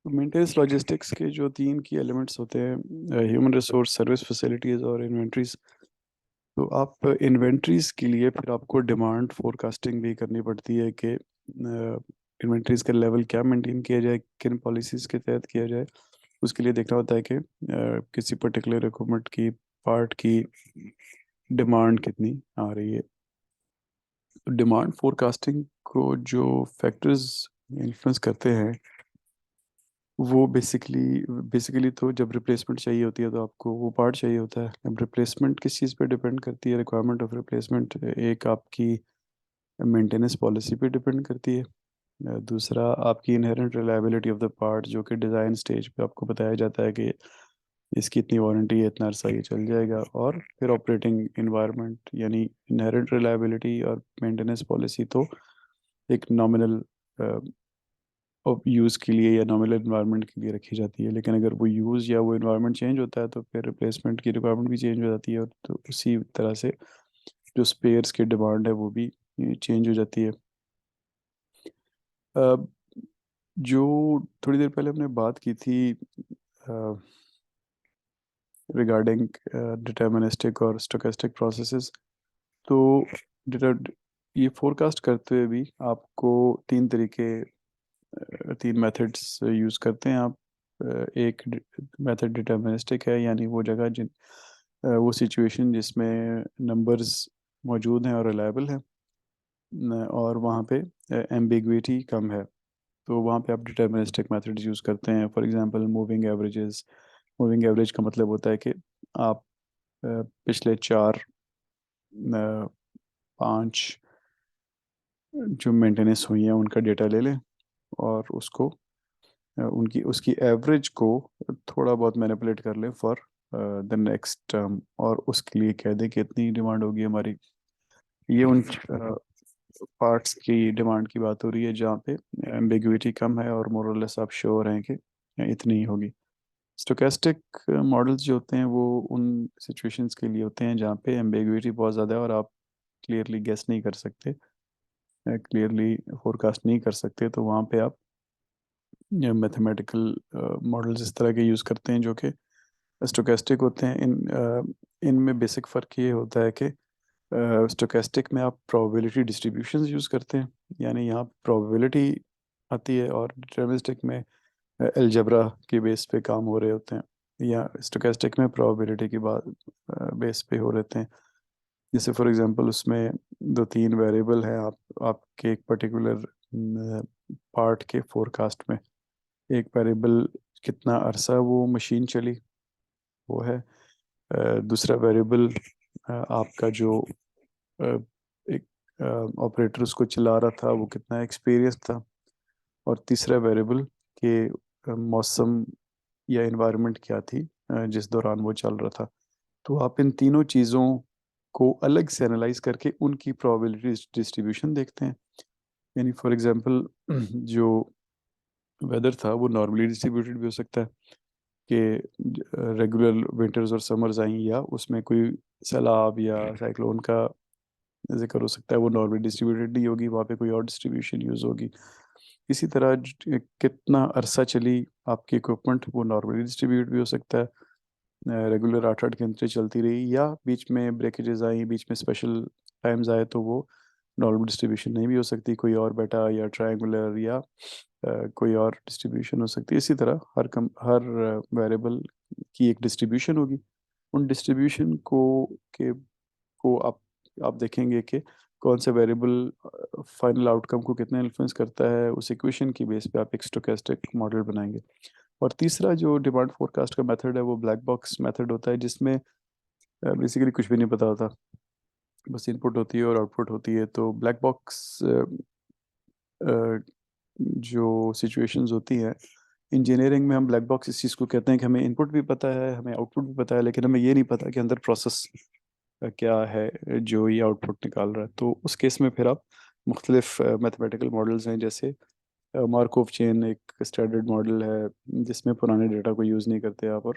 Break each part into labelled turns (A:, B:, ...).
A: Maintenance logistics के जो तीन की एलिमेंट्स होते हैं, ह्यूमन रिसोर्स, सर्विस फैसिलिटीज़ और इन्वेंट्रीज। तो आप इन्वेंट्रीज के लिए फिर आपको डिमांड फोरकास्टिंग भी करनी पड़ती है कि इन्वेंट्रीज का लेवल क्या मेंटेन किया जाए, किन पॉलिसीज के तहत किया जाए। उसके लिए देखना होता है कि किसी पर्टिकुलर इक्विपमेंट की पार्ट की डिमांड कितनी आ रही है। तो डिमांड फोरकास्टिंग को जो फैक्टर्स इन्फ्लुएंस करते हैं वो बेसिकली तो जब रिप्लेसमेंट चाहिए होती है तो आपको वो पार्ट चाहिए होता है। अब रिप्लेसमेंट किस चीज़ पे डिपेंड करती है, रिक्वायरमेंट ऑफ रिप्लेसमेंट एक आपकी मेंटेनेंस पॉलिसी पे डिपेंड करती है। दूसरा आपकी inherent reliability of the part, जो कि डिज़ाइन स्टेज पे आपको बताया जाता है कि इसकी इतनी वारंटी है, इतना अरसा ये चल जाएगा। और फिर ऑपरेटिंग इन्वायरमेंट, यानी इनहेरेंट रिलायबिलिटी और मेंटेनेंस पॉलिसी तो एक नॉमिनल यूज़ के लिए या नॉमिनल इन्वायरमेंट के लिए रखी जाती है, लेकिन अगर वो यूज़ या वो इन्वायरमेंट चेंज होता है तो फिर रिप्लेसमेंट की रिक्वायरमेंट भी चेंज हो जाती है, और तो उसी तरह से जो स्पेयर्स की डिमांड है वो भी चेंज हो जाती है। अ, जो थोड़ी देर पहले हमने बात की थी रिगार्डिंग डिटर्मिनिस्टिक और स्टोकेस्टिक प्रोसेसेस, तो डिटर- ये फोरकास्ट करते हुए भी आपको तीन तरीके, तीन मेथड्स यूज़ करते हैं आप। एक मेथड डिटर्मिनिस्टिक है, यानी वो जगह वो सिचुएशन जिसमें नंबर्स मौजूद हैं और रिलायबल हैं, और वहाँ पे एम्बिग्विटी कम है, तो वहाँ पे आप डिटर्मिनिस्टिक मेथड्स यूज़ करते हैं। For example moving averages. Moving average का मतलब होता है कि आप पिछले चार, पाँच जो मेंटेनेंस हुई है उनका डेटा ले लें और उसको उनकी उसकी एवरेज को थोड़ा बहुत मैनिपुलेट कर लें फॉर द नेक्स्ट टर्म, और उसके लिए कह दें कि इतनी डिमांड होगी हमारी। ये उन पार्ट्स की डिमांड की बात हो रही है जहाँ पे एम्बिग्विटी कम है और मोरलेस आप श्योर हैं कि इतनी ही होगी। स्टोकेस्टिक मॉडल्स जो होते हैं वो उन सिचुएशंस के लिए होते हैं जहाँ पे एम्बिग्विटी बहुत ज़्यादा है और आप क्लियरली गेस नहीं कर सकते, क्लियरली फोरकास्ट नहीं कर सकते, तो वहाँ पे आप मैथमेटिकल मॉडल्स इस तरह के यूज़ करते हैं जो कि स्टोकेस्टिक होते हैं। इनमें बेसिक फ़र्क ये होता है कि स्टोकेस्टिक में आप प्रोबेबिलिटी डिस्ट्रीब्यूशंस यूज़ करते हैं, यानी यहाँ प्रोबेबिलिटी आती है, और डिटर्मिनिस्टिक में अलजेब्रा के बेस पे काम हो रहे होते हैं, या स्टोकेस्टिक में प्रोबेबिलिटी की बात बेस पे हो रहते हैं। जैसे फॉर एग्जांपल उसमें दो तीन वेरिएबल हैं, आपके एक पर्टिकुलर पार्ट के फोरकास्ट में। एक वेरिएबल कितना अरसा वो मशीन चली, वो है। दूसरा वेरिएबल आपका जो अ, एक ऑपरेटर उसको चला रहा था वो कितना एक्सपीरियंस था। और तीसरा वेरिएबल के मौसम या इन्वायरमेंट क्या थी जिस दौरान वो चल रहा था। तो आप इन तीनों चीज़ों को अलग से एनालाइज करके उनकी प्रोबेबिलिटी डिस्ट्रीब्यूशन देखते हैं। यानी फॉर एग्जांपल जो वेदर था वो नॉर्मली डिस्ट्रीब्यूटेड भी हो सकता है कि रेगुलर विंटर्स और समर्स आई, या उसमें कोई सैलाब या साइक्लोन का जिक्र हो सकता है, वो नॉर्मली डिस्ट्रीब्यूटेड नहीं होगी, वहाँ पे कोई और डिस्ट्रीब्यूशन यूज़ होगी। इसी तरह कितना अरसा चली आपकी इक्विपमेंट, वो नॉर्मली डिस्ट्रीब्यूट भी हो सकता है, रेगुलर 8 8 घंटे चलती रही, या बीच में ब्रेकेजेस आई, बीच में स्पेशल टाइम्स आए, तो वो नॉर्मल डिस्ट्रीब्यूशन नहीं भी हो सकती, कोई और बेटा या ट्रायंगुलर या कोई और डिस्ट्रीब्यूशन हो सकती है। इसी तरह हर वेरिएबल की एक डिस्ट्रीब्यूशन होगी। उन डिस्ट्रीब्यूशन के को आप देखेंगे कि कौन सा वेरिएबल फाइनल आउटकम को कितना इन्फ्लुएंस करता है, उस इक्वेशन की बेस पे आप एक स्टोकेस्टिक मॉडल बनाएंगे। और तीसरा जो डिमांड फोरकास्ट का मेथड है वो ब्लैक बॉक्स मेथड होता है, जिसमें बेसिकली कुछ भी नहीं पता होता, बस इनपुट होती है और आउटपुट होती है। तो ब्लैक बॉक्स जो सिचुएशंस होती हैं इंजीनियरिंग में, हम ब्लैक बॉक्स इस चीज़ को कहते हैं कि हमें इनपुट भी पता है, हमें आउटपुट भी पता है, लेकिन हमें ये नहीं पता कि अंदर प्रोसेस क्या है जो ये आउटपुट निकाल रहा है। तो उस केस में फिर आप मुख्तलिफ मैथमेटिकल मॉडल्स हैं, जैसे मार्कोव चेन एक स्टैंडर्ड मॉडल है जिसमें पुराने डेटा को यूज़ नहीं करते आप, और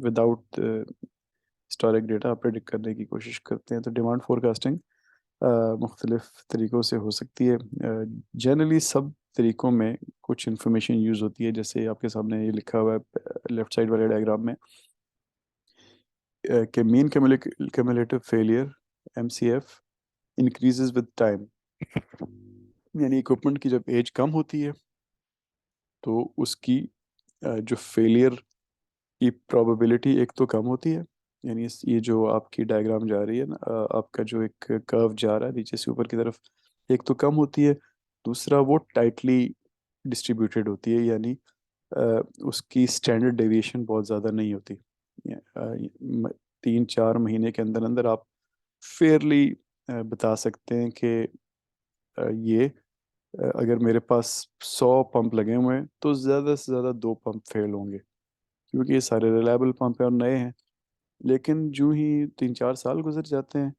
A: विदाउट हिस्टोरिक डेटा प्रेडिक्ट करने की कोशिश करते हैं। तो डिमांड फोरकास्टिंग मुख्तलिफ तरीक़ों से हो सकती है। जनरली सब तरीकों में कुछ इन्फॉर्मेशन यूज़ होती है, जैसे आपके सामने ये लिखा हुआ है लेफ्ट साइड वाले डायग्राम में कि mean cumulative failure MCF increases with time. यानी इक्विपमेंट की जब एज कम होती है तो उसकी जो फेलियर की प्रोबेबिलिटी एक तो कम होती है। यानी ये जो आपकी डायग्राम जा रही है ना, आपका जो एक कर्व जा रहा है नीचे से ऊपर की तरफ, एक तो कम होती है, दूसरा वो टाइटली डिस्ट्रीब्यूटेड होती है, यानी अ, उसकी स्टैंडर्ड डेविएशन बहुत ज़्यादा नहीं होती। 3-4 महीने के अंदर अंदर आप फेयरली बता सकते हैं कि ये अगर मेरे पास 100 पंप लगे हुए हैं तो ज़्यादा से ज़्यादा 2 पंप फेल होंगे, क्योंकि ये सारे रिलायबल पंप हैं और नए हैं। लेकिन जो ही 3-4 साल गुजर जाते हैं,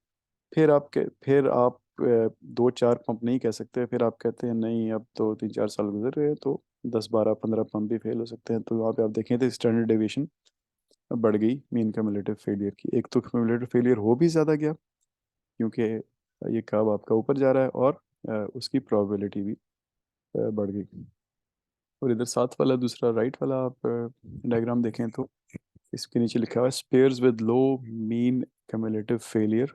A: फिर आप 2-4 पंप नहीं कह सकते, फिर आप कहते हैं नहीं अब तो 3-4 साल गुजर गए, तो 10-12-15 पंप भी फेल हो सकते हैं। तो वहाँ पे आप देखें तो स्टैंडर्ड डेविएशन बढ़ गई मीन क्यूमुलेटिव फेलियर की। एक तो क्यूमुलेटिव फेलियर हो भी ज़्यादा गया क्योंकि ये कर्व आपका ऊपर जा रहा है, और उसकी प्रोबेबिलिटी भी बढ़ गई। और इधर साथ वाला दूसरा राइट वाला आप डायग्राम देखें तो इसके नीचे लिखा हुआ है spares with low mean cumulative failure,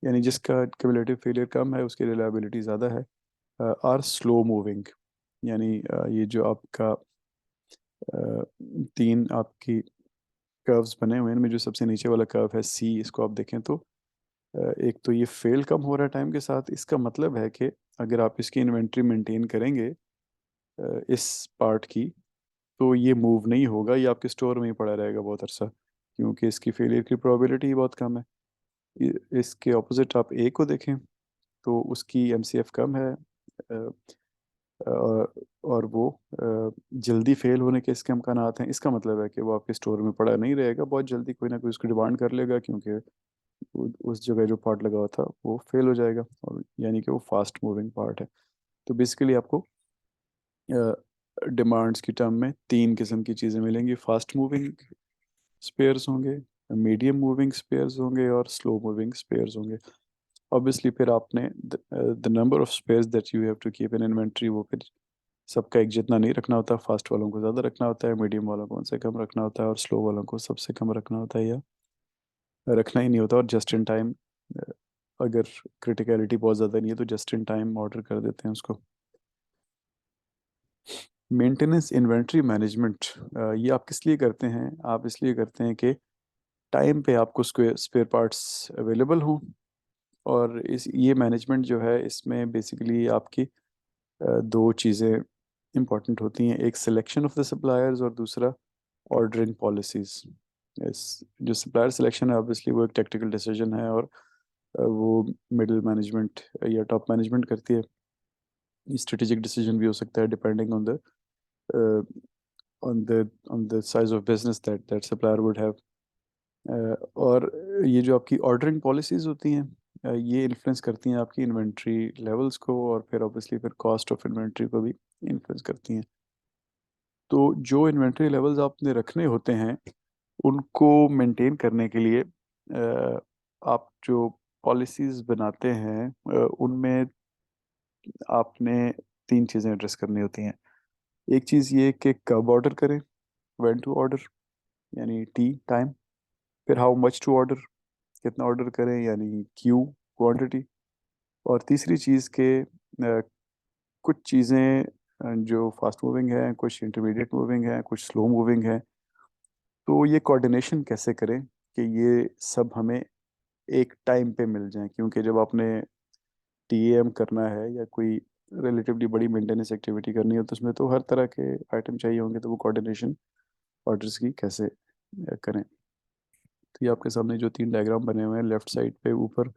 A: यानी जिसका क्यूमुलेटिव फेलियर कम है उसकी रिलायबिलिटी ज़्यादा है, आर स्लो मूविंग। यानी ये जो आपका 3 आपकी कर्व्स बने हुए हैं, इनमें जो सबसे नीचे वाला कर्व है C, इसको आप देखें तो एक तो ये फेल कम हो रहा है टाइम के साथ। इसका मतलब है कि अगर आप इसकी इन्वेंट्री मेंटेन करेंगे इस पार्ट की, तो ये मूव नहीं होगा, ये आपके स्टोर में ही पड़ा रहेगा बहुत अरसा, क्योंकि इसकी फेलियर की प्रोबेबिलिटी बहुत कम है। इसके ऑपोजिट आप A को देखें तो उसकी MCF कम है, अ, और वो जल्दी फेल होने के इसके इम्कानात हैं। इसका मतलब है कि वो आपके स्टोर में पड़ा नहीं रहेगा, बहुत जल्दी कोई ना कोई उसकी डिमांड कर लेगा, क्योंकि उस जगह जो पार्ट लगा हुआ था वो फेल हो जाएगा, और यानी कि वो फास्ट मूविंग पार्ट है। तो बेसिकली आपको डिमांड्स की टर्म में 3 किस्म की चीज़ें मिलेंगी। फास्ट मूविंग स्पेयर्स होंगे, मीडियम मूविंग स्पेयर्स होंगे, और स्लो मूविंग स्पेयर्स होंगे। ऑब्वियसली फिर आपने the number of spares that you have to keep in inventory, वो फिर सबका एक जितना नहीं रखना होता। फास्ट वालों को ज़्यादा रखना होता है, मीडियम वालों को उनसे कम रखना होता है, और स्लो वालों को सबसे कम रखना होता है, या रखना ही नहीं होता। और जस्ट इन टाइम, अगर क्रिटिकलिटी बहुत ज़्यादा नहीं है तो जस्ट इन टाइम ऑर्डर कर देते हैं उसको। मेंटेनेंस इन्वेंट्री मैनेजमेंट, ये आप किस लिए करते हैं? आप इसलिए करते हैं कि टाइम पे आपको स्पेयर पार्ट्स अवेलेबल हों। और इस ये मैनेजमेंट जो है, इसमें बेसिकली आपकी 2 चीज़ें इंपॉर्टेंट होती हैं, एक सिलेक्शन ऑफ द सप्लायर्स और दूसरा ऑर्डरिंग पॉलिसीज़। इस जो सप्लायर सिलेक्शन है ऑब्वियसली वो एक टेक्निकल डिसीजन है, और वो मिडिल मैनेजमेंट या टॉप मैनेजमेंट करती है। स्ट्रेटेजिक डिसीजन भी हो सकता है depending on the size of business that supplier would have. और ये जो आपकी ऑर्डरिंग पॉलिसीज़ होती हैं, ये इन्फ्लुएंस करती हैं आपकी इन्वेंट्री लेवल्स को, और फिर ऑब्वियसली फिर कॉस्ट ऑफ इन्वेंट्री को भी इन्फ्लुएंस करती हैं। तो जो इन्वेंट्री लेवल्स आपने रखने होते हैं उनको मेंटेन करने के लिए आप जो पॉलिसीज़ बनाते हैं, उनमें आपने 3 चीज़ें एड्रेस करनी होती हैं। एक चीज़ ये कि कब ऑर्डर करें, व्हेन टू ऑर्डर, यानी टाइम। फिर हाउ मच टू ऑर्डर, कितना ऑर्डर करें, यानी क्वांटिटी। और तीसरी चीज़ के कुछ चीज़ें जो फास्ट मूविंग हैं, कुछ इंटरमीडिएट मूविंग हैं, कुछ स्लो मूविंग हैं। तो ये कोऑर्डिनेशन कैसे करें कि ये सब हमें एक टाइम पे मिल जाए, क्योंकि जब आपने TAM करना है या कोई रिलेटिवली बड़ी मेंटेनेंस एक्टिविटी करनी है, तो उसमें तो हर तरह के आइटम चाहिए होंगे, तो वो कोऑर्डिनेशन ऑर्डर्स की कैसे करें। तो ये आपके सामने जो 3 डायग्राम बने हुए हैं लेफ्ट साइड पे ऊपर,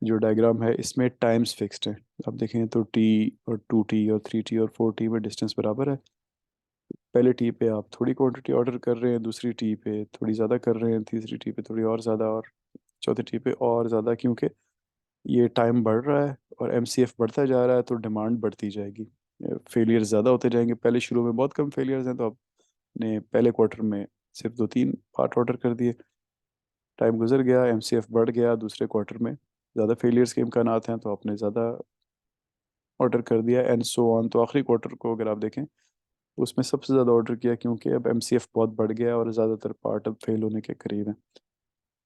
A: जो डायग्राम है इसमें टाइम्स फिक्स्ड है। आप देखें तो और 2T और 3T और 4T में डिस्टेंस बराबर है। पहले T पे आप थोड़ी क्वांटिटी ऑर्डर कर रहे हैं, दूसरी T पे थोड़ी ज़्यादा कर रहे हैं, तीसरी T पे थोड़ी और ज़्यादा, और चौथी T पे और ज़्यादा, क्योंकि ये टाइम बढ़ रहा है और MCF बढ़ता जा रहा है, तो डिमांड बढ़ती जाएगी, फेलियर ज़्यादा होते जाएंगे। पहले शुरू में बहुत कम फेलियर्स हैं, तो आपने पहले क्वार्टर में सिर्फ 2-3 पार्ट ऑर्डर कर दिए। टाइम गुजर गया, MCF बढ़ गया, दूसरे क्वार्टर में ज़्यादा फेलियर्स के इम्कानात हैं, तो आपने ज़्यादा ऑर्डर कर दिया एंड सो ऑन। तो आखिरी क्वार्टर को अगर आप देखें उसमें सबसे ज़्यादा ऑर्डर किया, क्योंकि अब एमसीएफ बहुत बढ़ गया है और ज़्यादातर पार्ट अब फेल होने के करीब है।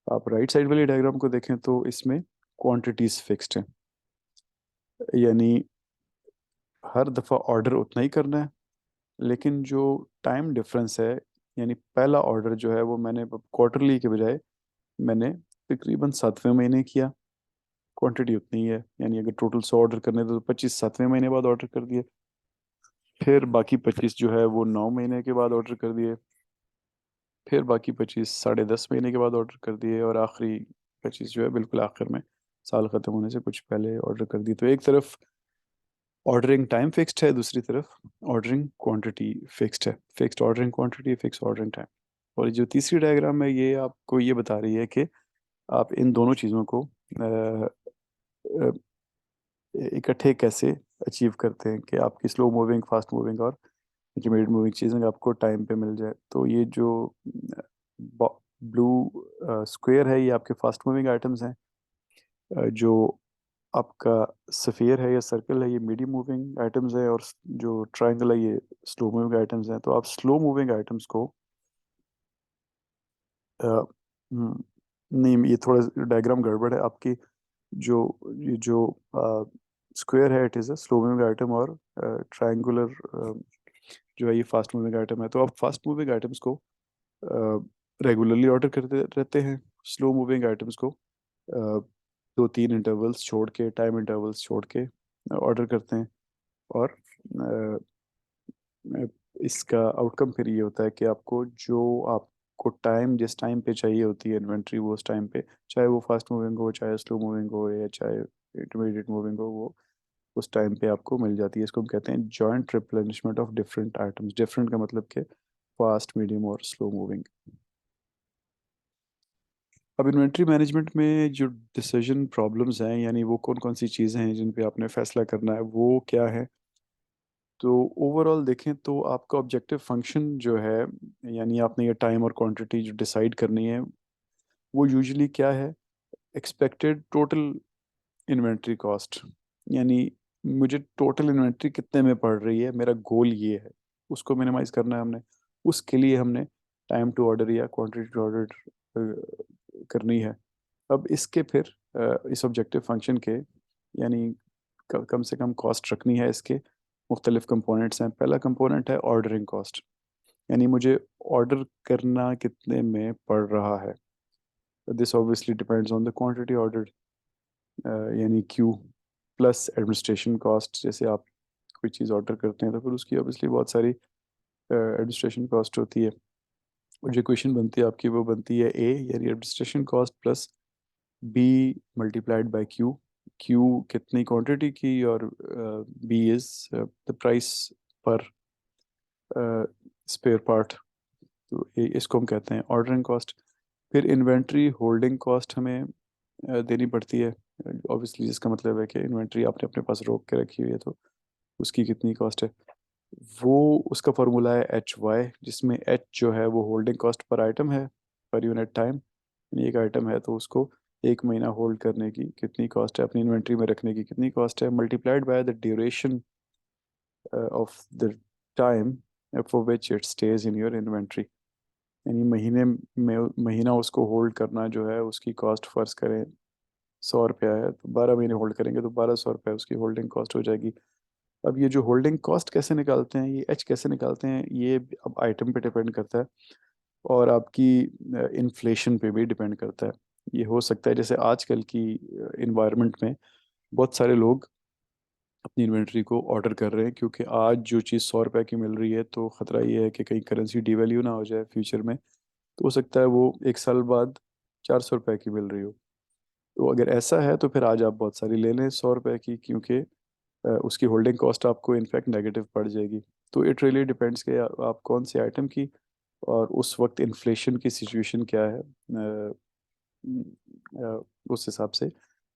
A: आप राइट साइड वाली डायग्राम को देखें तो इसमें क्वांटिटीज फिक्स्ड है, यानी हर दफ़ा ऑर्डर उतना ही करना है, लेकिन जो टाइम डिफरेंस है, यानी पहला ऑर्डर जो है वो मैंने क्वार्टरली के बजाय मैंने तकरीबन 7वें महीने किया, क्वांटिटी उतनी ही है। यानी अगर टोटल 100 ऑर्डर करने थे तो 25 7वें महीने बाद ऑर्डर कर दिए, फिर बाकी 25 जो है वो 9 महीने के बाद ऑर्डर कर दिए, फिर बाकी 25 10.5 महीने के बाद ऑर्डर कर दिए, और आखिरी 25 जो है बिल्कुल आखिर में साल ख़त्म होने से कुछ पहले ऑर्डर कर दिए। तो एक तरफ ऑर्डरिंग टाइम फिक्स्ड है, दूसरी तरफ ऑर्डरिंग क्वांटिटी फिक्स्ड है। Fixed ordering quantity, fix ordering time. और जो तीसरी डायग्राम है ये आपको ये बता रही है कि आप इन दोनों चीज़ों को अ, इकट्ठे कैसे अचीव करते हैं, कि आपकी स्लो मूविंग, फास्ट मूविंग और इंटरमीडिएट मूविंग चीज़ें आपको टाइम पे मिल जाए। तो ये जो ब्लू स्क्वायर है ये आपके फास्ट मूविंग आइटम्स हैं, जो आपका सफ़ियर है या सर्कल है ये मीडियम मूविंग आइटम्स है, और जो ट्रायंगल है ये स्लो मूविंग आइटम्स हैं। तो आप स्लो मूविंग आइटम्स को अ, नहीं, ये थोड़ा डायग्राम गड़बड़ है आपकी। जो ये जो स्क्वायर है it is a slow moving item, और ट्रायंगुलर जो है ये फास्ट मूविंग आइटम है। तो आप फास्ट मूविंग आइटम्स को रेगुलरली ऑर्डर करते रहते हैं, स्लो मूविंग आइटम्स को 2-3 इंटरवल्स छोड़ के, टाइम इंटरवल्स छोड़ के ऑर्डर करते हैं। और अ, अ, इसका आउटकम फिर ये होता है कि आपको जो आपको टाइम जिस टाइम पे चाहिए होती है इन्वेंट्री, वो उस टाइम पे, चाहे वो फास्ट मूविंग हो, चाहे स्लो मूविंग हो, या चाहे इंटरमीडिएट मूविंग हो, वो उस टाइम पे आपको मिल जाती है। इसको हम कहते हैं joint replenishment of different items. Different का मतलब कि फास्ट, मीडियम और स्लो मूविंग। अब इन्वेंट्री मैनेजमेंट में जो डिसीजन प्रॉब्लम्स हैं, यानी वो कौन कौन सी चीज़ें हैं जिन पे आपने फैसला करना है, वो क्या है। तो ओवरऑल देखें तो आपका ऑब्जेक्टिव फंक्शन जो है, यानी आपने ये टाइम और क्वांटिटी जो डिसाइड करनी है, वो यूजुअली क्या है, एक्सपेक्टेड टोटल इन्वेंट्री कॉस्ट। यानी मुझे टोटल इन्वेंट्री कितने में पड़ रही है, मेरा गोल ये है, उसको मिनिमाइज करना है हमने। उसके लिए हमने टाइम टू ऑर्डर या क्वांटिटी टू ऑर्डर करनी है। अब इसके फिर इस ऑब्जेक्टिव फंक्शन के, यानी कम से कम कॉस्ट रखनी है। इसके मुख्तलिफ कंपोनेंट्स हैं। पहला कंपोनेंट है ऑर्डरिंग कॉस्ट, यानी मुझे ऑर्डर करना कितने में पड़ रहा है। This obviously depends on the quantity ordered, यानी क्यू प्लस एडमिनिस्ट्रेशन कॉस्ट। जैसे आप कोई चीज़ ऑर्डर करते हैं तो फिर उसकी ऑब्वियसली बहुत सारी एडमिनिस्ट्रेशन कॉस्ट होती है। और जो इक्वेशन बनती है आपकी, वो बनती है ए, यानी administration cost plus B multiplied by Q. Q कितनी क्वांटिटी की, और B is the price per spare part. तो इसको हम कहते हैं ऑर्डरिंग कॉस्ट। फिर इन्वेंट्री होल्डिंग कॉस्ट हमें देनी पड़ती है, ऑब्वियसली, जिसका मतलब है कि इन्वेंट्री आपने अपने पास रोक के रखी हुई है तो उसकी कितनी कॉस्ट है। वो उसका फार्मूला है एच वाई, जिसमें एच जो है वो होल्डिंग कॉस्ट पर आइटम है, पर यूनिट टाइम। यानी एक आइटम है तो उसको एक महीना होल्ड करने की कितनी कॉस्ट है, अपनी इन्वेंट्री में रखने की कितनी कॉस्ट है, multiplied by the duration of the time for which it stage in your inventory. यानी महीने में महीना उसको होल्ड करना जो है, उसकी कॉस्ट फर्ज करें 100 रुपया है, तो 12 महीने होल्ड करेंगे तो 1200 रुपये उसकी होल्डिंग कॉस्ट हो जाएगी। अब ये जो होल्डिंग कॉस्ट कैसे निकालते हैं, ये एच कैसे निकालते हैं, ये अब आइटम पे डिपेंड करता है, और आपकी इन्फ्लेशन पे भी डिपेंड करता है। ये हो सकता है जैसे आजकल की इन्वायरमेंट में बहुत सारे लोग अपनी इन्वेंट्री को ऑर्डर कर रहे हैं, क्योंकि आज जो चीज़ 100 रुपये की मिल रही है तो ख़तरा ये है कि कहीं करेंसी डिवैल्यू ना हो जाए फ्यूचर में। तो हो सकता है वो एक साल बाद 400 रुपये की मिल रही हो। तो अगर ऐसा है तो फिर आज आप बहुत सारी ले लें 100 रुपये की, क्योंकि उसकी होल्डिंग कॉस्ट आपको इनफैक्ट नेगेटिव पड़ जाएगी। तो इट रियली डिपेंड्स कि आप कौन से आइटम की और उस वक्त इन्फ्लेशन की सिचुएशन क्या है, उस हिसाब से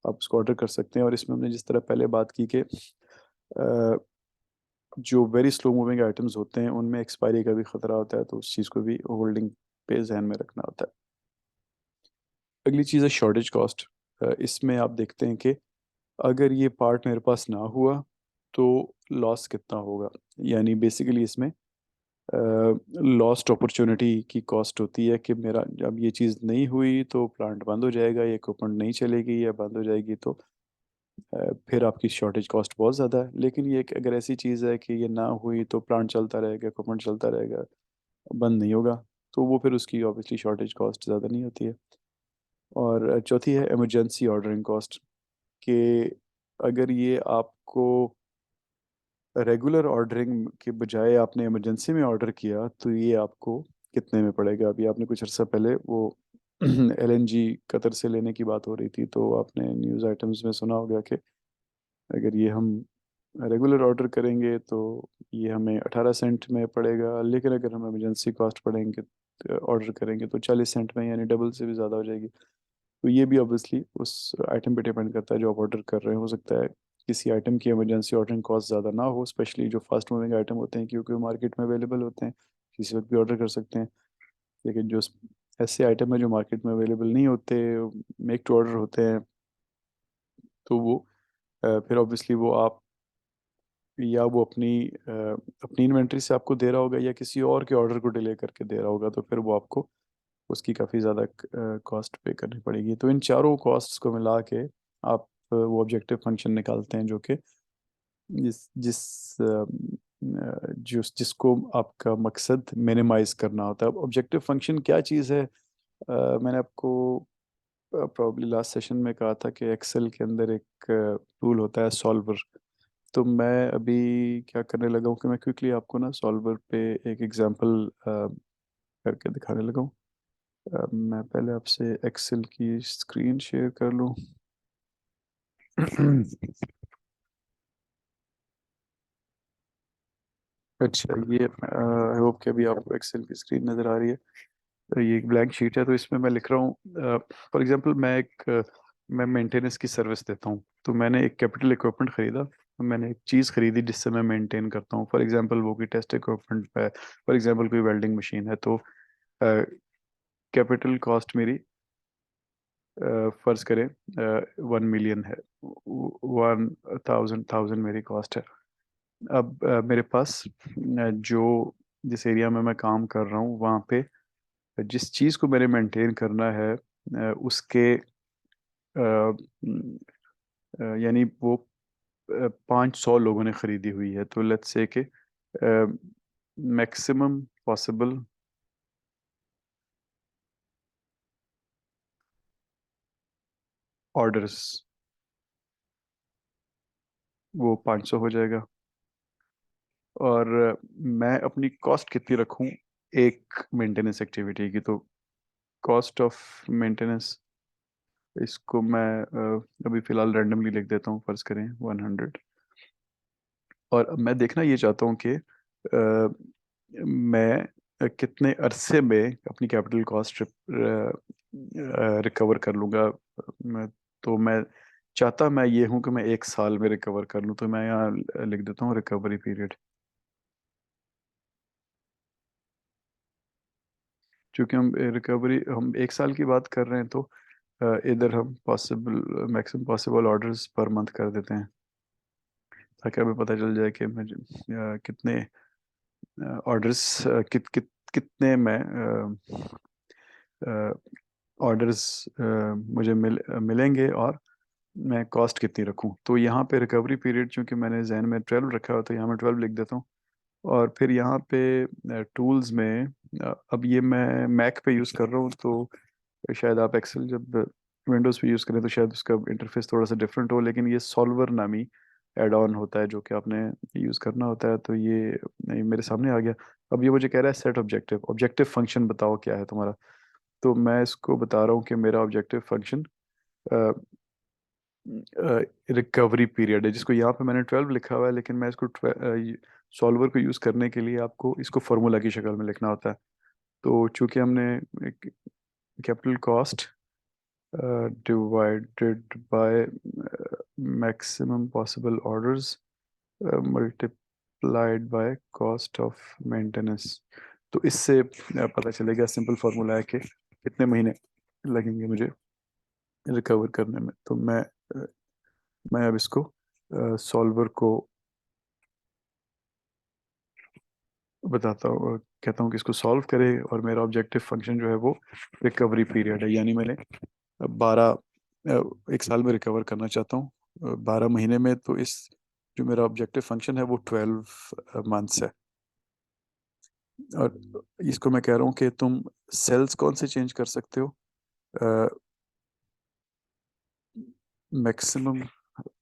A: आप उसको ऑर्डर कर सकते हैं। और इसमें हमने जिस तरह पहले बात की कि जो वेरी स्लो मूविंग आइटम्स होते हैं उनमें एक्सपायरी का भी खतरा होता है, तो उस चीज़ को भी होल्डिंग पे जहन में रखना होता है। अगली चीज़ है शॉर्टेज कॉस्ट। इसमें आप देखते हैं कि अगर ये पार्ट मेरे पास ना हुआ तो लॉस कितना होगा। यानी बेसिकली इसमें लॉस्ट अपॉर्चुनिटी की कॉस्ट होती है कि मेरा जब ये चीज़ नहीं हुई तो प्लांट बंद हो जाएगा, ये इक्विपमेंट नहीं चलेगी या बंद हो जाएगी, तो फिर आपकी शॉर्टेज कॉस्ट बहुत ज़्यादा है। लेकिन ये अगर ऐसी चीज़ है कि ये ना हुई तो प्लांट चलता रहेगा, इक्विपमेंट चलता रहेगा, बंद नहीं होगा, तो वो फिर उसकी ऑब्वियसली शॉर्टेज कॉस्ट ज़्यादा नहीं होती है। और चौथी है इमरजेंसी ऑर्डरिंग कॉस्ट, कि अगर ये आपको रेगुलर ऑर्डरिंग के बजाय आपने इमरजेंसी में ऑर्डर किया तो ये आपको कितने में पड़ेगा। अभी आपने कुछ अर्सा पहले वो एलएनजी कतर से लेने की बात हो रही थी, तो आपने न्यूज़ आइटम्स में सुना होगा कि अगर ये हम रेगुलर ऑर्डर करेंगे तो ये हमें 18 सेंट में पड़ेगा, लेकिन अगर हम इमरजेंसी कॉस्ट पड़ेंगे ऑर्डर करेंगे तो 40 सेंट में, यानी डबल से भी ज़्यादा हो जाएगी। तो ये भी ऑब्वियसली उस आइटम पे डिपेंड करता है जो आप ऑर्डर कर रहे हो सकता है किसी आइटम की इमरजेंसी ऑर्डरिंग कॉस्ट ज़्यादा ना हो, स्पेशली जो फास्ट मूविंग आइटम होते हैं, क्योंकि वो मार्केट में अवेलेबल होते हैं, किसी वक्त भी ऑर्डर कर सकते हैं। लेकिन जो ऐसे आइटम है जो मार्केट में अवेलेबल नहीं होते, मेक टू ऑर्डर होते हैं, तो वो फिर ऑब्वियसली वो आप या वो अपनी इन्वेंट्री से आपको दे रहा होगा या किसी और के ऑर्डर को डिले करके दे रहा होगा, तो फिर वो आपको उसकी काफ़ी ज़्यादा कॉस्ट पे करनी पड़ेगी। तो इन चारों कॉस्ट्स को मिला के आप वो ऑब्जेक्टिव फंक्शन निकालते हैं, जो कि जिस जिस जिसको आपका मकसद मिनिमाइज करना होता है। अब ऑब्जेक्टिव फंक्शन क्या चीज़ है, मैंने आपको प्रॉब्ली लास्ट सेशन में कहा था कि एक्सेल के अंदर एक टूल होता है सॉल्वर। तो मैं अभी क्या करने लगा हूँ कि मैं क्विकली आपको ना सॉल्वर पे एक एग्जांपल करके दिखाने लगा हूँ। मैं पहले आपसे एक्सेल की स्क्रीन शेयर कर लूँ। अच्छा, ये आई होप कि अभी आपको एक्सेल की स्क्रीन नज़र आ रही है। तो ये एक ब्लैंक शीट है, तो इसमें मैं लिख रहा हूँ फॉर एग्जांपल मैं मेंटेनेंस की सर्विस देता हूँ। तो मैंने एक कैपिटल इक्विपमेंट खरीदा, तो मैंने एक चीज़ खरीदी जिससे मैं मेंटेन करता हूँ। फॉर एग्जांपल वो कोई टेस्ट इक्विपमेंट है, फॉर एग्जांपल कोई वेल्डिंग मशीन है, तो कैपिटल कॉस्ट मेरी फर्ज करें 1 मिलियन है, 1000 मेरी कॉस्ट है। अब मेरे पास जो जिस एरिया में मैं काम कर रहा हूँ वहाँ पे जिस चीज़ को मैंने मेंटेन करना है उसके यानी वो 500 लोगों ने ख़रीदी हुई है, तो लेट्स से कि मैक्सिमम पॉसिबल ऑर्डर्स वो 500 हो जाएगा। और मैं अपनी कॉस्ट कितनी रखूं एक मेंटेनेंस एक्टिविटी की, तो कॉस्ट ऑफ मेंटेनेंस इसको मैं अभी फ़िलहाल रैंडमली लिख देता हूँ, फ़र्ज़ करें 100। और अब मैं देखना ये चाहता हूँ कि मैं कितने अरसे में अपनी कैपिटल कॉस्ट रिकवर कर लूँगा। तो मैं चाहता मैं ये हूँ कि मैं 1 साल में रिकवर कर लूँ, तो मैं यहाँ लिख देता हूँ रिकवरी पीरियड। क्योंकि हम 1 साल की बात कर रहे हैं, तो इधर हम possible maximum possible orders per month कर देते हैं, ताकि हमें पता चल जाए कि मुझे कितने ऑर्डर्स कितने में ऑर्डर्स मुझे मिलेंगे और मैं कॉस्ट कितनी रखूं। तो यहाँ पे रिकवरी पीरियड चूंकि मैंने जहन में 12 रखा हुआ, तो यहाँ मैं 12 लिख देता हूँ। और फिर यहाँ पे टूल्स में अब ये मैं मैक पे यूज़ कर रहा हूँ, तो शायद आप एक्सेल जब विंडोज़ पे यूज़ करें तो शायद उसका इंटरफेस थोड़ा सा डिफरेंट हो, लेकिन ये सॉल्वर नामी एड ऑन होता है जो कि आपने यूज़ करना होता है। तो ये मेरे सामने आ गया। अब ये मुझे कह रहा है सेट ऑब्जेक्टिव ऑब्जेक्टिव फंक्शन बताओ क्या है तुम्हारा। तो मैं इसको बता रहा हूँ कि मेरा ऑब्जेक्टिव फंक्शन रिकवरी पीरियड है, जिसको यहाँ पे मैंने 12 लिखा हुआ है, लेकिन मैं इसको सॉल्वर को यूज़ करने के लिए आपको इसको फार्मूला की शक्ल में लिखना होता है। तो चूंकि हमने capital cost divided by maximum possible orders multiplied by cost of maintenance, तो इससे पता चलेगा, सिंपल फार्मूला है कि कितने महीने लगेंगे मुझे रिकवर करने में। तो मैं अब इसको सॉल्वर को बताता हूँ, कहता हूँ कि इसको सॉल्व करे, और मेरा ऑब्जेक्टिव फंक्शन जो है वो रिकवरी पीरियड है, यानी मैंने 12 एक साल में रिकवर करना चाहता हूँ 12 महीने में। तो इस जो मेरा ऑब्जेक्टिव फंक्शन है वो 12 मंथ्स है। और इसको मैं कह रहा हूँ कि तुम सेल्स कौन से चेंज कर सकते हो, मैक्सिमम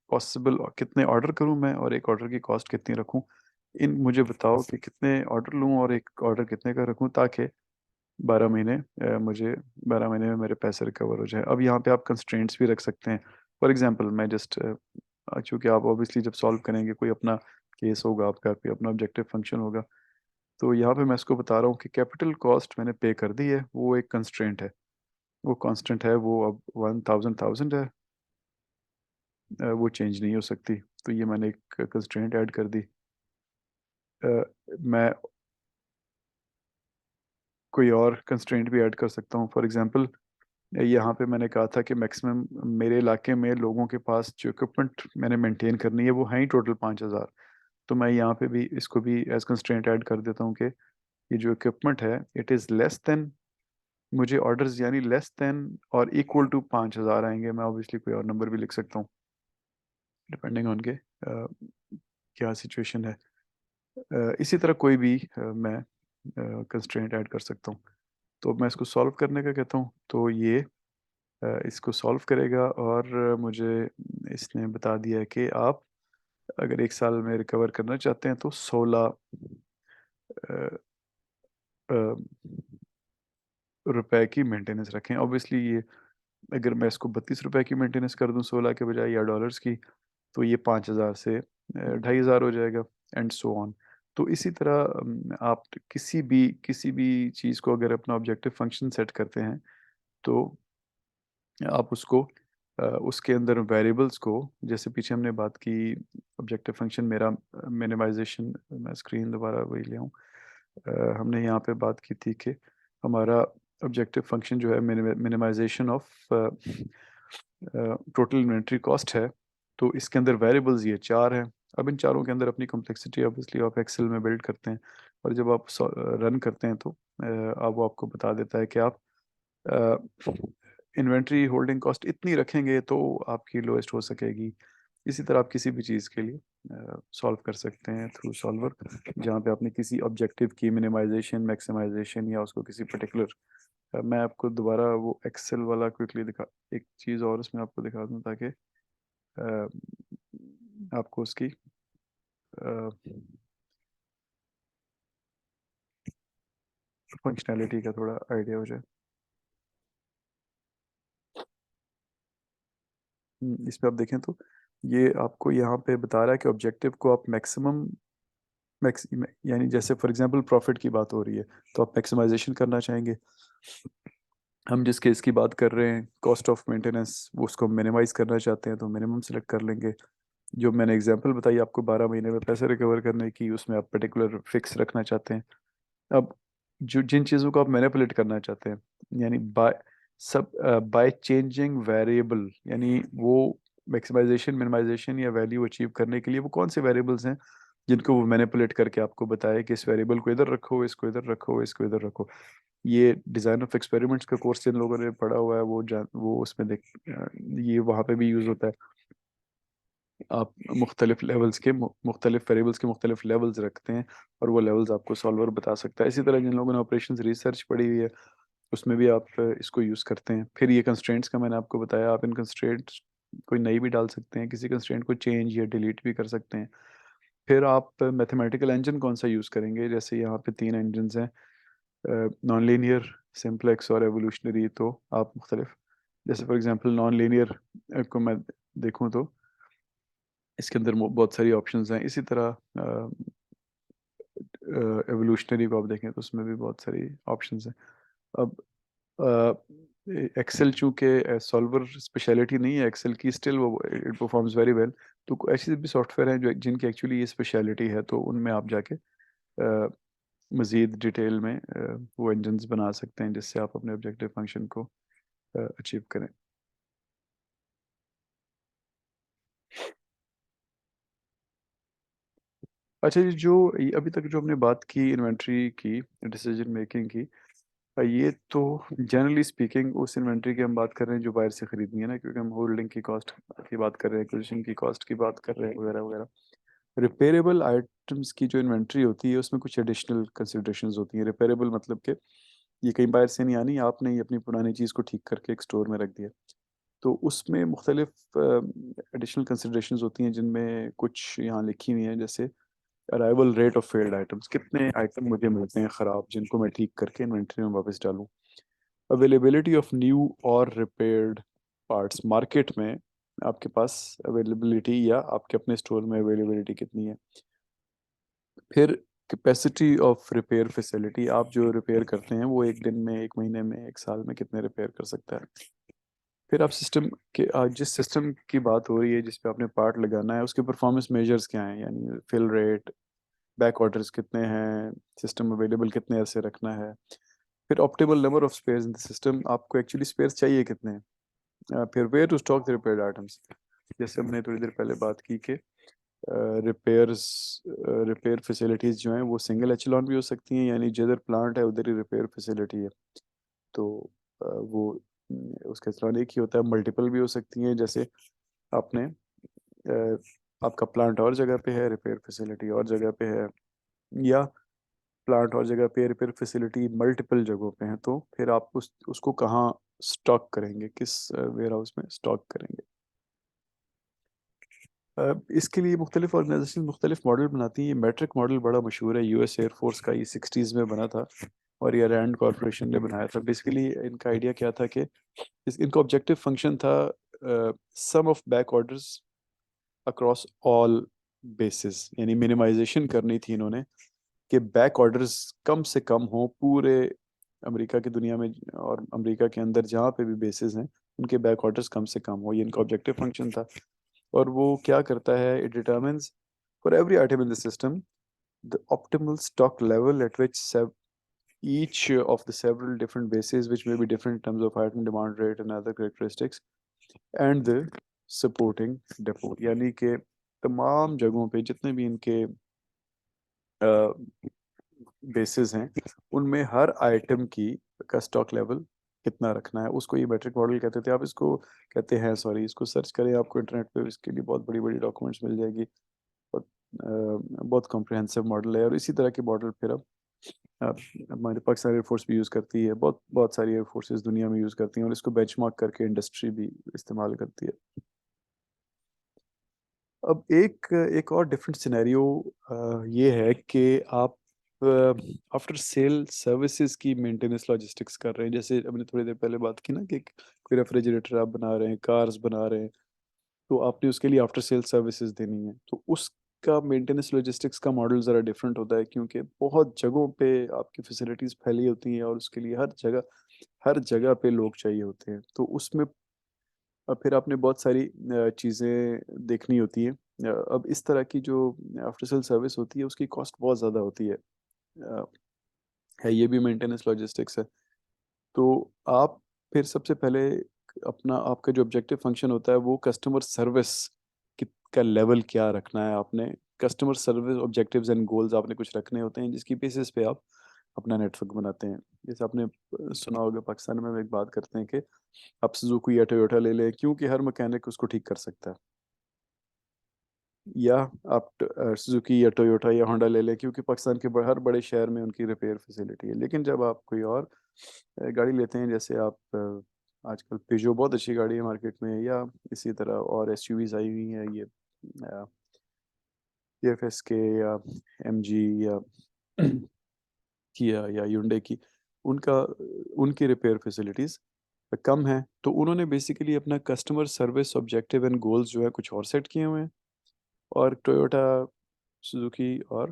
A: पॉसिबल कितने ऑर्डर करूं मैं, और एक ऑर्डर की कॉस्ट कितनी रखूं। इन मुझे बताओ कि कितने ऑर्डर लूं और एक ऑर्डर कितने का रखूं, ताकि 12 महीने मुझे 12 महीने में मेरे पैसे रिकवर हो जाए। अब यहाँ पे आप कंस्ट्रेंट्स भी रख सकते हैं। फॉर एग्जांपल मैं जस्ट, चूंकि आप ऑब्वियसली जब सॉल्व करेंगे कोई अपना केस होगा, आपका कोई अपना ऑब्जेक्टिव फंक्शन होगा, तो यहाँ पे मैं इसको बता रहा हूँ कि कैपिटल कॉस्ट मैंने पे कर दी है, वो एक कंस्ट्रेंट है, वो कांस्टेंट है, वो अब 1000 है, वो चेंज नहीं हो सकती। तो ये मैंने एक कंस्ट्रेंट ऐड कर दी। मैं कोई और कंस्ट्रेंट भी ऐड कर सकता हूँ। फॉर एग्जांपल यहाँ पे मैंने कहा था कि मैक्सिमम मेरे इलाके में लोगों के पास जो इक्विपमेंट मैंने मेंटेन करनी है वो है ही टोटल 5000। तो मैं यहाँ पे भी इसको भी एज कंस्ट्रेंट ऐड कर देता हूँ कि ये जो इक्विपमेंट है इट इज़ लेस देन, मुझे ऑर्डर्स यानी लेस देन और इक्वल टू 5000 आएंगे। मैं ऑब्वियसली कोई और नंबर भी लिख सकता हूँ डिपेंडिंग ऑन के क्या सिचुएशन है। इसी तरह कोई भी मैं कंस्ट्रेंट ऐड कर सकता हूँ। तो मैं इसको सॉल्व करने का कहता हूँ, तो ये इसको सॉल्व करेगा, और मुझे इसने बता दिया है कि आप अगर एक साल में रिकवर करना चाहते हैं तो 16 रुपए की मेंटेनेंस रखें। ऑब्वियसली ये अगर मैं इसको 32 रुपए की मेंटेनेंस कर दूं 16 के बजाय, या डॉलर्स की, तो ये 5000 से 2500 हो जाएगा, एंड सो ऑन। तो इसी तरह आप किसी भी चीज़ को अगर अपना ऑब्जेक्टिव फंक्शन सेट करते हैं, तो आप उसको उसके अंदर वेरिएबल्स को, जैसे पीछे हमने बात की ऑब्जेक्टिव फंक्शन मेरा मिनिमाइजेशन, मैं स्क्रीन दोबारा वही ले आऊँ। हमने यहाँ पे बात की थी कि हमारा ऑब्जेक्टिव फंक्शन जो है minimization of total inventory cost है। तो इसके अंदर वेरिएबल्स ये 4 हैं। अब इन चारों के अंदर अपनी कॉम्प्लेक्सिटी ऑब्वियसली आप एक्सेल में बिल्ड करते हैं, और जब आप रन करते हैं तो अब वो आपको बता देता है कि आप इन्वेंट्री होल्डिंग कॉस्ट इतनी रखेंगे तो आपकी लोएस्ट हो सकेगी। इसी तरह आप किसी भी चीज़ के लिए सॉल्व कर सकते हैं थ्रू सॉल्वर, जहाँ पे आपने किसी ऑब्जेक्टिव की मिनिमाइजेशन, मैक्सिमाइजेशन, या उसको किसी पर्टिकुलर, मैं आपको दोबारा वो एक्सेल वाला क्विकली दिखा, एक चीज़ और उसमें आपको दिखा दूँ, ताकि आपको उसकी फंक्शनैलिटी का थोड़ा आइडिया हो जाए। इस पे आप देखें तो ये आपको यहाँ पे बता रहा है कि ऑब्जेक्टिव को आप मैक्सिमम मैक्स यानी जैसे फॉर एग्जांपल प्रॉफिट की बात हो रही है, तो आप मैक्सिमाइजेशन करना चाहेंगे। हम जिस केस की बात कर रहे हैं कॉस्ट ऑफ मेंटेनेंस, वो उसको मिनिमाइज करना चाहते हैं तो मिनिमम सेलेक्ट कर लेंगे। जो मैंने एग्जांपल बताई आपको 12 महीने में पैसे रिकवर करने की, उसमें आप पर्टिकुलर फिक्स रखना चाहते हैं। अब जो जिन चीज़ों को आप मैनिपुलेट करना चाहते हैं, यानी बाय चेंजिंग वेरिएबल, यानी वो मैक्सिमाइजेशन मिनिमाइजेशन या वैल्यू अचीव करने के लिए वो कौन से वेरिएबल्स हैं जिनको वो मैनिपुलेट करके आपको बताए कि इस वेरिएबल को इधर रखो, इसको इधर रखो, इसको इधर रखो। ये डिज़ाइन ऑफ एक्सपेरिमेंट्स का कोर्स जिन लोगों ने पढ़ा हुआ है वो उसमें ये वहाँ पे भी यूज़ होता है। आप मुख्तलिफ लेवल्स के मुख्तलिफ वेरिएबल्स के मुख्तलिफ लेवल्स रखते हैं, और वो लेवल्स आपको सॉल्वर बता सकता है। इसी तरह जिन लोगों ने ऑपरेशंस रिसर्च पढ़ी हुई है उसमें भी आप इसको यूज़ करते हैं। फिर ये कंस्ट्रेंट्स का मैंने आपको बताया, आप इन कंस्ट्रेंट्स कोई नई भी डाल सकते हैं, किसी कंस्ट्रेंट को चेंज या डिलीट भी कर सकते हैं। फिर आप मैथमेटिकल इंजन कौन सा यूज़ करेंगे, जैसे यहाँ पे 3 इंजन्स हैं, नॉन लीनियर, सिंप्लेक्स और एवोल्यूशनरी। तो आप मुख्तलिफ, जैसे फॉर एग्जांपल नॉन लीनियर को मैं देखूँ तो इसके अंदर बहुत सारी ऑप्शंस हैं। इसी तरह एवोल्यूशनरी को आप देखें तो उसमें भी बहुत सारी ऑप्शंस हैं। अब एक्सेल चूंकि सॉल्वर स्पेशलिटी नहीं है एक्सेल की, स्टिल वो इट परफॉर्म्स वेरी वेल। तो ऐसे भी सॉफ्टवेयर हैं जो जिनकी एक्चुअली ये स्पेशलिटी है, तो उनमें आप जाके मज़ीद डिटेल में वो इंजन्स बना सकते हैं जिससे आप अपने ऑब्जेक्टिव फंक्शन को अचीव करें। अच्छा जी, जो अभी तक जो हमने बात की इन्वेंट्री की, डिसीजन मेकिंग की, ये तो जनरली स्पीकिंग उस इन्वेंट्री की हम बात कर रहे हैं जो बाहर से खरीदनी है ना, क्योंकि हम होल्डिंग की कॉस्ट की बात कर रहे हैं, एक्विजिशन की कॉस्ट की बात कर रहे हैं, वगैरह वगैरह। रिपेयरेबल आइटम्स की जो इन्वेंट्री होती है उसमें कुछ एडिशनल कंसिडरेशंस होती हैं। रिपेयरेबल मतलब कि ये कहीं बाहर से नहीं आनी, आपने ही अपनी पुरानी चीज़ को ठीक करके एक स्टोर में रख दिया। तो उसमें मुख्तलिफ एडिशनल कंसिडरेशंस होती हैं, जिनमें कुछ यहाँ लिखी हुई हैं, जैसे arrival rate of failed items, कितने आइटम मुझे मिलते हैं ख़राब जिनको मैं ठीक करके इन्वेंट्री में वापस डालूँ। अवेलेबिलिटी ऑफ न्यू और रिपेयर्ड पार्ट्स, मार्केट में आपके पास अवेलेबिलिटी या आपके अपने स्टोर में अवेलेबिलिटी कितनी है। फिर कैपेसिटी ऑफ रिपेयर फैसिलिटी, आप जो रिपेयर करते हैं वो एक दिन में, एक महीने में, एक साल में कितने रिपेयर कर सकता है। फिर आप सिस्टम के जिस सिस्टम की बात हो रही है जिस पे आपने पार्ट लगाना है, उसके परफॉर्मेंस मेजर्स क्या हैं, यानी फिल रेट, बैक ऑर्डर्स कितने हैं, सिस्टम अवेलेबल कितने ऐसे रखना है। फिर optimal number of spares in the system, आपको एक्चुअली स्पेयर्स चाहिए कितने हैं। फिर where to stock the repaired items, जैसे हमने थोड़ी देर पहले बात की कि रिपेयर्स, रिपेयर फैसिलिटीज़ जो हैं वो सिंगल एचलॉन भी हो सकती हैं, यानी जिधर प्लांट है उधर ही रिपेयर फैसिलिटी है। तो वो उसका एचलॉन एक ही होता है, मल्टीपल भी हो सकती हैं, जैसे आपने आपका प्लांट और जगह पे है, रिपेयर फैसिलिटी और जगह पे है, या प्लांट और जगह पे, रिपेयर फैसिलिटी मल्टीपल जगहों पे है, तो फिर आप उसको कहाँ स्टॉक करेंगे, किस वेयर हाउस में स्टॉक करेंगे। इसके लिए मुख्तलिफ ऑर्गेनाइजेशन मुख्तलिफ मॉडल बनाती हैं। ये मैट्रिक मॉडल बड़ा मशहूर है, यूएस एयरफोर्स का, ये 60s में बना था और ये रैंड कॉरपोरेशन ने बनाया था। बेसिकली इनका आइडिया क्या था कि इनका ऑब्जेक्टिव फंक्शन था sum of back orders across all basis, यानी मिनिमाइजेशन करनी थी इन्होंने कि बैक ऑर्डर्स कम से कम हो पूरे अमेरिका की दुनिया में, और अमेरिका के अंदर जहाँ पे भी बेसिस हैं उनके बैक ऑर्डर्स कम से कम हो, ये इनका ऑब्जेक्टिव फंक्शन था। और वो क्या करता है, it determines for every item in the system the optimal stock level eight which each of the several different bases which may be different in terms of item demand rate and other characteristics and the supporting depot, यानी कि तमाम जगहों पे जितने भी इनके basis हैं उनमें हर आइटम की का स्टॉक लेवल कितना रखना है, उसको ये मैट्रिक मॉडल कहते थे। आप इसको कहते हैं, सॉरी, इसको सर्च करें आपको इंटरनेट पे, इसके लिए बहुत बड़ी बड़ी डॉक्यूमेंट्स मिल जाएगी। बहुत बहुत कॉम्प्रिहेंसिव मॉडल है, और इसी तरह के मॉडल फिर अब हमारे पाकिस्तान एयरफोर्स भी यूज़ करती है, बहुत बहुत सारी एयरफोर्सेस दुनिया में यूज़ करती हैं, और इसको बेंचमार्क करके इंडस्ट्री भी इस्तेमाल करती है। अब एक एक और डिफरेंट सिनेरियो ये है कि आप आफ्टर सेल सर्विसेज की मेंटेनेंस लॉजिस्टिक्स कर रहे हैं, जैसे हमने थोड़ी देर पहले बात की ना कि कोई रेफ्रिजरेटर आप बना रहे हैं, कार्स बना रहे हैं, तो आपने उसके लिए आफ्टर सेल सर्विसेज देनी है, तो उसका मेंटेनेंस लॉजिस्टिक्स का मॉडल ज़रा डिफरेंट होता है, क्योंकि बहुत जगहों पे आपकी फैसिलिटीज़ फैली होती हैं और उसके लिए हर जगह पे लोग चाहिए होते हैं, तो उसमें फिर आपने बहुत सारी चीज़ें देखनी होती हैं। अब इस तरह की जो आफ्टर सेल सर्विस होती है उसकी कॉस्ट बहुत ज़्यादा होती है, ये भी मेंटेनेंस लॉजिस्टिक्स है। तो आप फिर सबसे पहले अपना आपका जो ऑब्जेक्टिव फंक्शन होता है वो कस्टमर सर्विस का लेवल क्या रखना है आपने। Customer service objectives and goals आपने कुछ रखने होते हैं जिसकी बेसिस पे आप अपना नेटवर्क बनाते हैं। जैसे आपने सुना होगा, पाकिस्तान में हम एक बात करते हैं कि आप सुजुकी या टोयोटा ले लें, क्योंकि हर मैकेनिक उसको ठीक कर सकता है, या आप सुजुकी या टोयोटा या होंडा ले लें क्योंकि पाकिस्तान के हर बड़े शहर में उनकी रिपेयर फैसिलिटी है। लेकिन जब आप कोई और गाड़ी लेते हैं, जैसे आप आजकल पेजो बहुत अच्छी गाड़ी है मार्केट में, या इसी तरह और एसयूवीज आई हुई हैं, ये एफ के या एमजी या किया या युंडे की, उनका उनकी रिपेयर फैसिलिटीज़ कम है, तो उन्होंने बेसिकली अपना customer service objective and goals जो है कुछ और सेट किए हुए हैं, और टोयोटा, सुजुकी और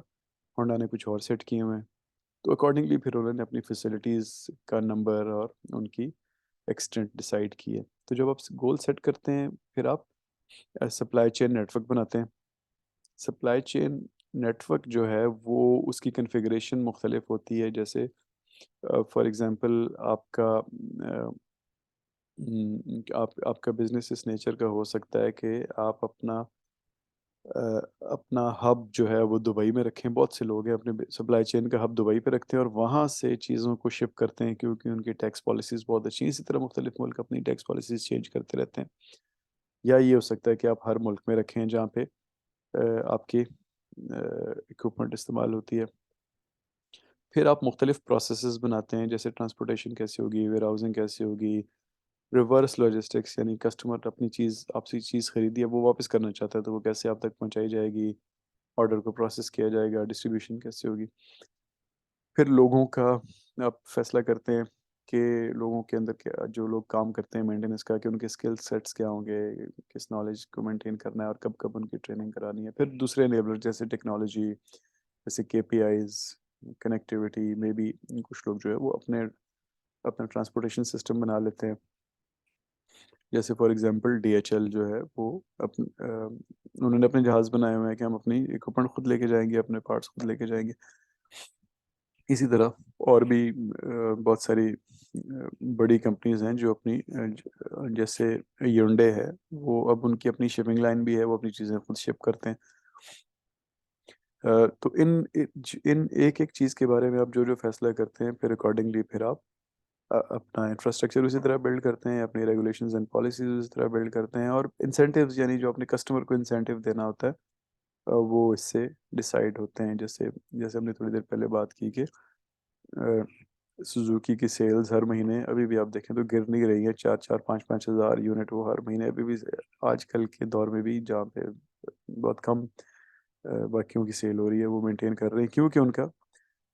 A: होंडा ने कुछ और सेट किए हुए हैं। तो अकॉर्डिंगली फिर उन्होंने अपनी फैसिलिटीज़ का नंबर और उनकी एक्सटेंट डिसाइड की है। तो जब आप गोल सेट करते हैं फिर आप सप्लाई चेन नेटवर्क बनाते हैं। सप्लाई चेन नेटवर्क जो है वो उसकी कन्फिग्रेशन मुख्तलिफ होती है, जैसे फॉर एग्ज़ाम्पल आपका आपका बिजनेस इस नेचर का हो सकता है कि आप अपना अपना हब जो है वो दुबई में रखें। बहुत से लोग हैं अपने सप्लाई चेन का हब दुबई पे रखते हैं और वहाँ से चीज़ों को शिप करते हैं, क्योंकि उनकी टैक्स पॉलिसीज़ बहुत अच्छी हैं। इसी तरह मुख्तलिफ मुल्क अपनी टैक्स पॉलिसीज़ चेंज करते रहते हैं। या ये हो सकता है कि आप हर मुल्क में रखें जहाँ पे आपकी इक्विपमेंट इस्तेमाल होती है। फिर आप मुख्तलिफ प्रोसेसेस बनाते हैं, जैसे ट्रांसपोर्टेशन कैसे होगी, वेयर हाउसिंग कैसे होगी, रिवर्स लॉजिस्टिक्स, यानी कस्टमर अपनी चीज़ आपसे चीज़ खरीदी है वो वापस करना चाहता है तो वो कैसे आप तक पहुंचाई जाएगी, ऑर्डर को प्रोसेस किया जाएगा, डिस्ट्रीब्यूशन कैसे होगी। फिर लोगों का आप फैसला करते हैं कि लोगों के अंदर क्या, जो लोग काम करते हैं मेंटेनेंस का, कि उनके स्किल सेट्स क्या होंगे, किस नॉलेज को मेंटेन करना है और कब कब उनकी ट्रेनिंग करानी है। फिर दूसरे एनेबलर जैसे टेक्नोलॉजी, जैसे केपीआईज, कनेक्टिविटी में भी कुछ लोग जो है वो अपने अपना ट्रांसपोर्टेशन सिस्टम बना लेते हैं। जैसे फॉर एग्जांपल डीएचएल जो है वो उन्होंने अपने जहाज़ बनाए हुए हैं कि हम अपनी इक्विपमेंट खुद लेके जाएंगे, अपने पार्ट्स खुद लेके जाएंगे। इसी तरह और भी बहुत सारी बड़ी कंपनीज हैं जो अपनी जैसे Hyundai है, वो अब उनकी अपनी शिपिंग लाइन भी है, वो अपनी चीज़ें खुद शिप करते हैं। तो इन एक एक चीज़ के बारे में आप जो जो फैसला करते हैं, फिर अकॉर्डिंगली फिर आप अपना इंफ्रास्ट्रक्चर उसी तरह बिल्ड करते हैं, अपनी रेगुलेशंस एंड पॉलिसीज उसी तरह बिल्ड करते हैं, और इंसेंटिव्स यानी जो अपने कस्टमर को इंसेंटिव देना होता है वो इससे डिसाइड होते हैं। जैसे जैसे हमने थोड़ी देर पहले बात की कि सुजुकी की सेल्स हर महीने अभी भी आप देखें तो गिर नहीं रही है, 4-4 5-5 हज़ार यूनिट वो हर महीने अभी भी आजकल के दौर में भी, जहाँ पे बहुत कम बाकियों की सेल हो रही है, वो मेंटेन कर रहे हैं, क्योंकि उनका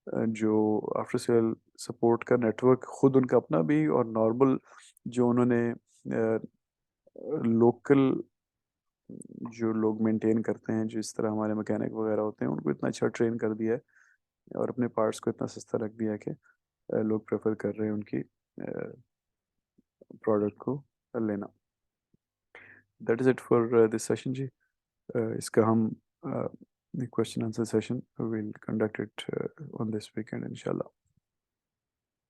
A: जो आफ्टर सेल सपोर्ट का नेटवर्क खुद उनका अपना भी, और नॉर्मल जो उन्होंने लोकल जो लोग मेंटेन करते हैं, जिस तरह हमारे मैकेनिक वगैरह होते हैं, उनको इतना अच्छा ट्रेन कर दिया है और अपने पार्ट्स को इतना सस्ता रख दिया है कि लोग प्रेफर कर रहे हैं उनकी प्रोडक्ट को लेना। That is it for this session जी। इसका हम question answer session will conduct it on this weekend इंशाल्लाह।